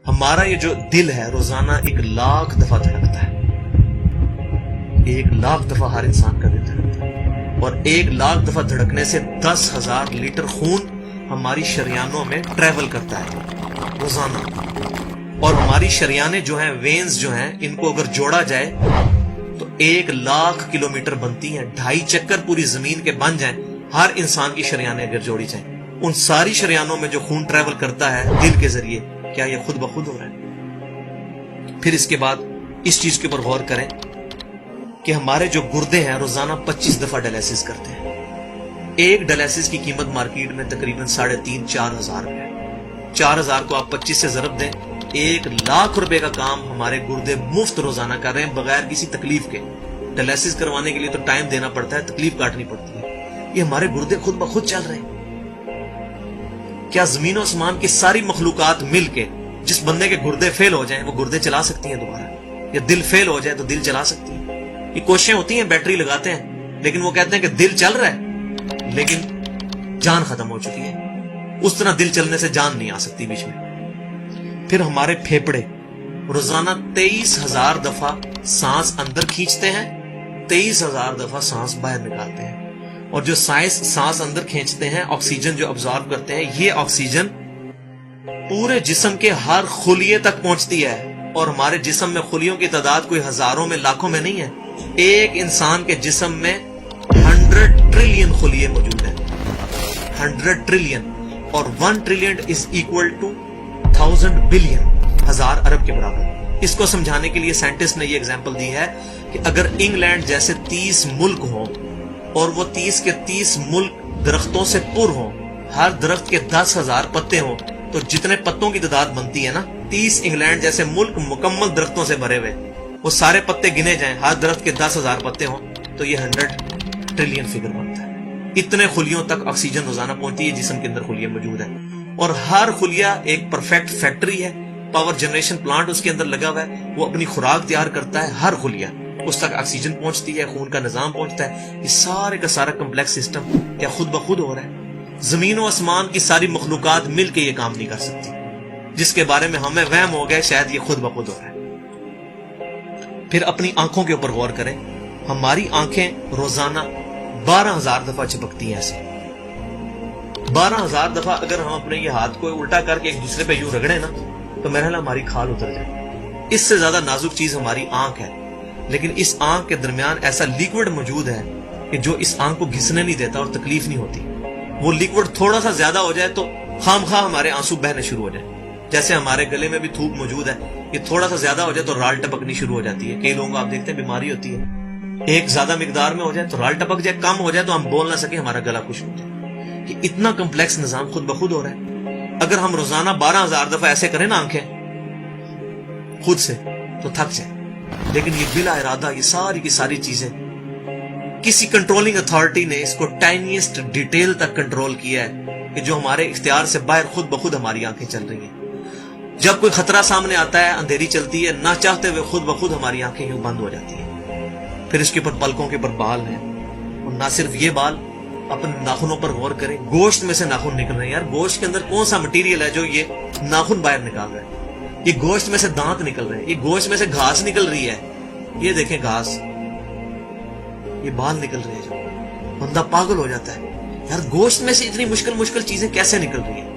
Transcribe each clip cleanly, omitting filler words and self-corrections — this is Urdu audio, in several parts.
ہمارا یہ جو دل ہے روزانہ 1,00,000 دفعہ دھڑکتا ہے. 1,00,000 دفعہ ہر انسان کا دل دھڑکتا ہے، اور 1,00,000 دفعہ دھڑکنے سے 10,000 لیٹر خون ہماری شریانوں میں ٹریول کرتا ہے روزانہ. اور ہماری شریانیں جو ہیں، وینز جو ہیں، ان کو اگر جوڑا جائے تو 1,00,000 کلومیٹر بنتی ہیں. 2.5 چکر پوری زمین کے بن جائیں ہر انسان کی شریانیں اگر جوڑی جائیں. ان ساری شریانوں میں جو خون ٹریول کرتا ہے دل کے ذریعے، کیا یہ خود بخود ہو رہا ہے؟ پھر اس کے بعد اس چیز کے اوپر غور کریں کہ ہمارے جو گردے ہیں روزانہ 25 دفعہ ڈائلیسس کرتے ہیں. ایک ڈائلیسس کی قیمت مارکیٹ میں تقریباً 3,500-4,000 روپے ہے. 4,000 کو آپ 25 سے ضرب دیں، 1,00,000 روپے کا کام ہمارے گردے مفت روزانہ کر رہے ہیں بغیر کسی تکلیف کے. ڈائلیسس کروانے کے لیے تو ٹائم دینا پڑتا ہے، تکلیف کاٹنی پڑتی ہے. یہ ہمارے گردے خود بخود چل رہے ہیں. کیا زمین و آسمان کی ساری مخلوقات مل کے جس بندے کے گردے فیل ہو جائیں وہ گردے چلا سکتی ہیں دوبارہ؟ یا دل فیل ہو جائے تو دل چلا سکتی ہیں؟ یہ کوششیں ہوتی ہیں، بیٹری لگاتے ہیں، لیکن وہ کہتے ہیں کہ دل چل رہا ہے لیکن جان ختم ہو چکی ہے. اس طرح دل چلنے سے جان نہیں آ سکتی بیچ میں. پھر ہمارے پھیپڑے روزانہ 23,000 دفعہ سانس اندر کھینچتے ہیں، 23,000 دفعہ سانس باہر نکالتے ہیں. اور جو سانس اندر کھینچتے ہیں، آکسیجن جو ابزارب کرتے ہیں، یہ آکسیجن پورے جسم کے ہر خلیے تک پہنچتی ہے. اور ہمارے جسم میں خلیوں کی تعداد کوئی ہزاروں میں لاکھوں میں نہیں ہے. ایک انسان کے جسم میں 100 ٹریلین خلیے موجود ہیں. 100 ٹریلین، اور 1 trillion is equal to 1000 billion, 1000 ارب کے برابر. اس کو سمجھانے کے لیے سائنٹسٹ نے یہ ایگزامپل دی ہے کہ اگر انگلینڈ جیسے 30 ملک ہوں اور وہ 30 کے 30 ملک درختوں سے پر ہوں، ہر درخت کے 10,000 پتے ہوں، تو جتنے پتوں کی تعداد بنتی ہے نا، 30 انگلینڈ جیسے ملک مکمل درختوں سے بھرے ہوئے، وہ سارے پتے گنے جائیں، ہر درخت کے 10,000 پتے ہوں، تو یہ 100 ٹریلین فگر بنتا ہے. اتنے خلیوں تک آکسیجن روزانہ پہنچتی ہے، جسم کے اندر خلیے موجود ہیں. اور ہر خلیہ ایک پرفیکٹ فیکٹری ہے، پاور جنریشن پلانٹ اس کے اندر لگا ہوا ہے. وہ اپنی خوراک تیار کرتا ہے، ہر خلیہ اس تک آکسیجن پہنچتی ہے، خون کا نظام پہنچتا ہے. یہ سارے کا سارا کمپلیکس سسٹم کیا خود بخود ہو رہا ہے؟ زمین و آسمان کی ساری مخلوقات مل کے یہ کام نہیں کر سکتی، جس کے بارے میں ہمیں وہم ہو گیا شاید یہ خود بخود ہو رہا ہے. پھر اپنی آنکھوں کے اوپر غور کریں. ہماری آنکھیں روزانہ 12,000 دفعہ چپکتی ہیں. ایسے 12,000 دفعہ اگر ہم اپنے یہ ہاتھ کو الٹا کر کے ایک دوسرے پہ یوں رگڑیں نا، تو میرا خیال ہماری کھال اتر جائے. اس سے زیادہ نازک چیز ہماری آنکھ ہے. لیکن اس آنکھ کے درمیان ایسا لیکوڈ موجود ہے کہ جو اس آنکھ کو گھسنے نہیں دیتا اور تکلیف نہیں ہوتی. وہ لیکوڈ تھوڑا سا زیادہ ہو جائے تو خام خواہ ہمارے آنسو بہنے شروع ہو جائیں. جیسے ہمارے گلے میں بھی تھوک موجود ہے، یہ تھوڑا سا زیادہ ہو جائے تو رال ٹپکنی شروع ہو جاتی ہے. کئی لوگوں کو آپ دیکھتے ہیں بیماری ہوتی ہے، ایک زیادہ مقدار میں ہو جائے تو رال ٹپک جائے، کم ہو جائے تو ہم بول نہ سکیں، ہمارا گلا خشک ہو جائے. کہ اتنا کمپلیکس نظام خود بخود ہو رہا ہے. اگر ہم روزانہ 12,000 دفعہ ایسے کریں نا آنکھیں خود سے تو تھک جائیں. لیکن یہ بلا ارادہ یہ ساری کی ساری چیزیں کسی کنٹرولنگ اتھارٹی نے اس کو ٹائنیسٹ ڈیٹیل تک کنٹرول کیا ہے کہ جو ہمارے اختیار سے باہر خود بخود ہماری آنکھیں چل رہی ہیں. جب کوئی خطرہ سامنے آتا ہے، اندھیری چلتی ہے، نہ چاہتے ہوئے خود بخود ہماری آنکھیں یوں بند ہو جاتی ہیں. پھر اس کے اوپر پلکوں کے اوپر بال ہیں، اور نہ صرف یہ بال، اپنے ناخنوں پر غور کریں. گوشت میں سے ناخن نکل رہے ہیں. یار گوشت کے اندر کون سا مٹیریل ہے جو یہ ناخن باہر نکال رہا ہے؟ یہ گوشت میں سے دانت نکل رہے ہیں، یہ گوشت میں سے گھاس نکل رہی ہے. یہ دیکھیں گھاس، یہ بال نکل رہے ہیں. جو بندہ پاگل ہو جاتا ہے، یار گوشت میں سے اتنی مشکل چیزیں کیسے نکل رہی ہیں؟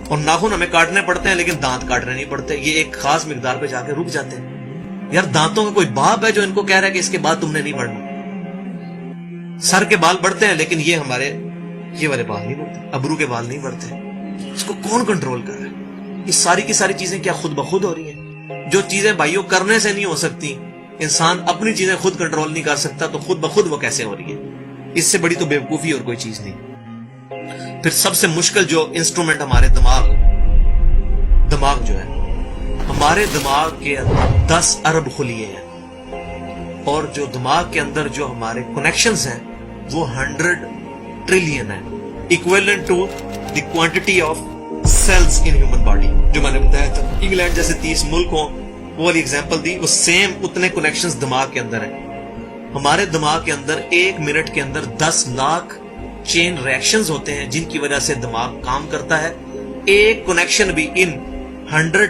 اور ناخن ہمیں کاٹنے پڑتے ہیں لیکن دانت کاٹنے نہیں پڑتے. یہ ایک خاص مقدار پہ جا کے رک جاتے ہیں. یار دانتوں کا کوئی باپ ہے جو ان کو کہہ رہا ہے کہ اس کے بعد تم نے نہیں بڑھنا؟ سر کے بال بڑھتے ہیں لیکن یہ ہمارے یہ والے بال نہیں بڑھتے، ابرو کے بال نہیں بڑھتے. اس کو کون کنٹرول کر رہا ہے؟ یہ ساری کی ساری چیزیں کیا خود بخود ہو رہی ہیں؟ جو چیزیں بھائیوں کرنے سے نہیں ہو سکتی، انسان اپنی چیزیں خود کنٹرول نہیں کر سکتا، تو خود بخود وہ کیسے ہو رہی ہے؟ اس سے بڑی تو بیوقوفی اور کوئی چیز نہیں. پھر سب سے مشکل جو انسٹرومنٹ ہمارے دماغ جو ہے، ہمارے دماغ کے اندر 10 ارب خلیے ہیں، اور جو دماغ کے اندر جو ہمارے کنیکشنز ہیں وہ 100 ٹریلین ہیں، equivalent to the quantity of cells in human body. جو میں نے بتایا تھا انگلینڈ جیسے 30 ملک ہوں، وہ والی ایگزامپل دی، وہ سیم اتنے کنیکشنز دماغ کے اندر ہیں. ہمارے دماغ کے اندر 1 منٹ کے اندر 10 لاکھ چین ریاکشنز ہوتے ہیں جن کی وجہ سے دماغ کام کرتا ہے. ایک کنیکشن بھی ان 100